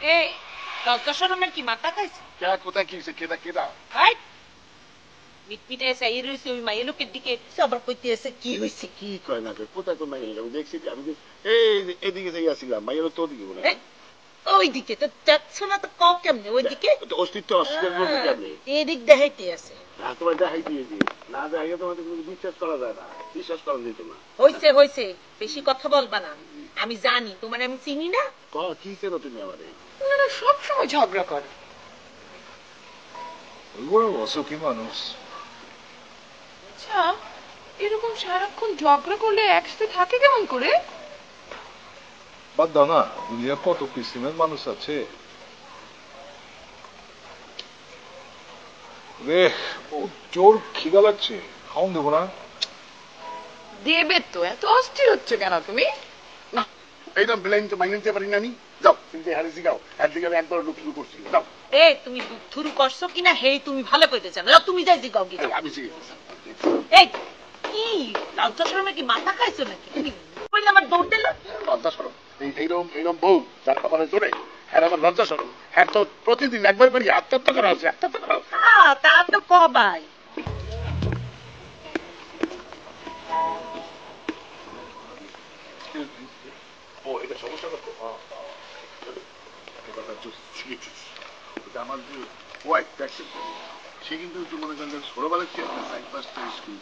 এই লজ্জা শরমের কি মাথা খাইছে? কেডা কোথায় কি হইছে? কেডা হাই মিটমিটে চাই রইছে ওই মাইয়া লোকের দিকে আবার কইতে আছে কি হইছে। কি কয় না কয়? কোথায় কোন মাইয়া? আমি দেখছি আমি এই এদিকে যাই আসছিলাম, মাইয়া তো ওদিকে বলে ওইদিকে তো যাচ্ছে না তো কও কেমনে ওইদিকে? অস্তিত্ব অস্বীকার করবে কেমনে? এদিক দেখাইতে আছে। না তোমার দেখাই দিয়েছি, না দেখাইয়া তোমাদের কোনো বিশ্বাস করা যায় না, বিশ্বাস করা যেত না। হইছে বেশি কথা বলবা না। আমি জানি তোমার আমি চিনি না। কি চেনো তুমি আমারে? সব সময় ঝগড়া করে। ওইগুলো অসুখী মানুষ। আচ্ছা, এরকম সারাক্ষণ ঝগড়া করলে একসাথে থাকে কেমন করে? বাদ দাও না, দুনিয়া কত কিসিমের মানুষ আছে। রে ও জোর খিদা লাগছে, খাওন দেবো না? দেবে তো, এত অস্থির হচ্ছে কেন তুমি? না এইটা ব্লেম তো মাইনে নিতে পারি না। নি যাও তুমি হারিয়ে যাও, একদিকে আমি একবার লুক শুরু করছি। যাও এই তুমি শুরু করছো কিনা হেই তুমি ভালো কইতে জানো। যাও তুমি যাই জিগাও গিয়ে। আমি শিখে এই কি লজ্জা শরমের কি মাথা খাইছো নাকি? তুমি কইলে আমার দৌড় দিল। লজ্জা সরম এইরকম বউ যার কপালে জোরে, হ্যাঁ আমার লজ্জা সরম। হ্যাঁ তো প্রতিদিন একবার করে আত্মহত্যা করা হচ্ছে, আত্মহত্যা করা হচ্ছে। তা তো কবাই। ও এটা সমস্যা করতো আমার যে ওয়াইফ দেখছেন, সে কিন্তু একটু মনে করেন ছোটবেলার কি একটা সাইড পাঁচটা স্কুল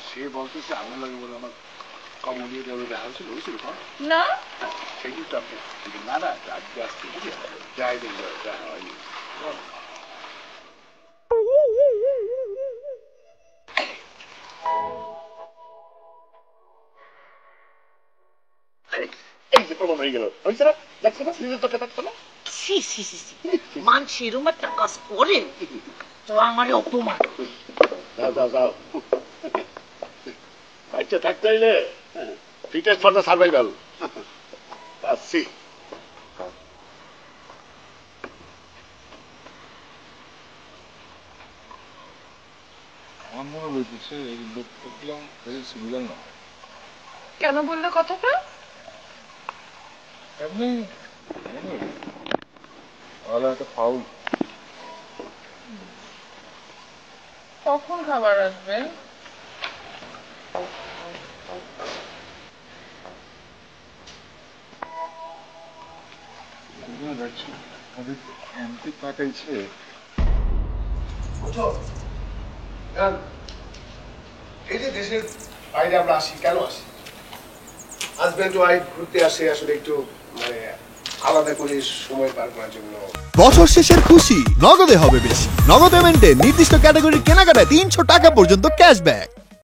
সে বলতেছে আমার লাগে বলে আমার কমনীয় দেখা হয়েছিল, হয়েছিল না সেই কিন্তু আপনি না আজকে আসছে যাই দেখবে দেখা হয়নি। এই যে প্রমাণ হয়ে গেল, হয়েছে না? দেখছো না নিজের চোখে দেখছো না? সি মানুষ এরম একটা কাজ করে তো আমার অপমান। যাও বাচ্চা থাকতে হইলে ফিটনেস ফর দ্য সার্ভাইভাল। আসছি আমার মনে হইতেছে এই লোক দেখলাম সিমিলার না। কেন বললে কথাটা? এমনি আর একটা ফাউল। কখন খাবার আসবে? দেখছি আমাদের এমপি পাঠাইছে। এই যে দেশের বাইরে আমরা আসি, কেন আসি? হাজব্যান্ড ওয়াইফ ঘুরতে আসে আসলে একটু মানে আলাদা করে সময় পার করার জন্য। বছর শেষের খুশি নগদে হবে বেশি। নগদ পেমেন্টে নির্দিষ্ট ক্যাটাগরির কেনাকাটায় 300 টাকা পর্যন্ত ক্যাশব্যাক।